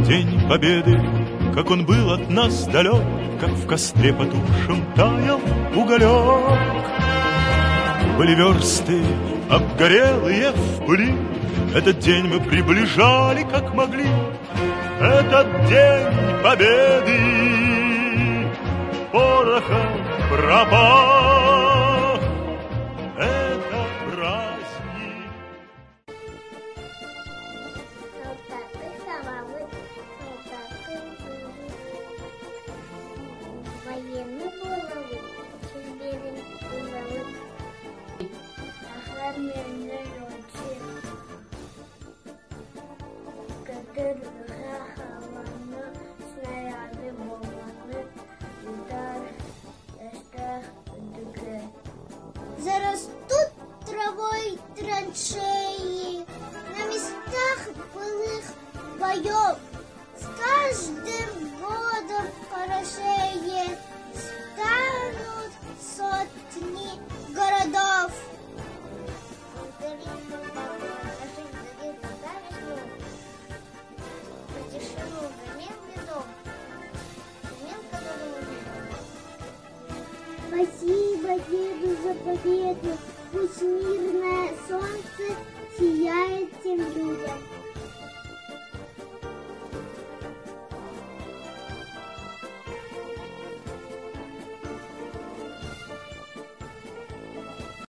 День Победы, как он был от нас далек, как в костре потухшем таял уголек. Были версты обгорелые в пыли, этот день мы приближали как могли. Этот день Победы порохом пропах. Это праздник. Военные головы, червивые головы, охранные ночи, которые захованы, снаряды, бомбы, удар, страх, ДГ. Зарастут травой траншеи на местах былых боев. С каждым годом хорошее станут сотни городов. Спасибо деду за победу, пусть мирное солнце сияет тем людям.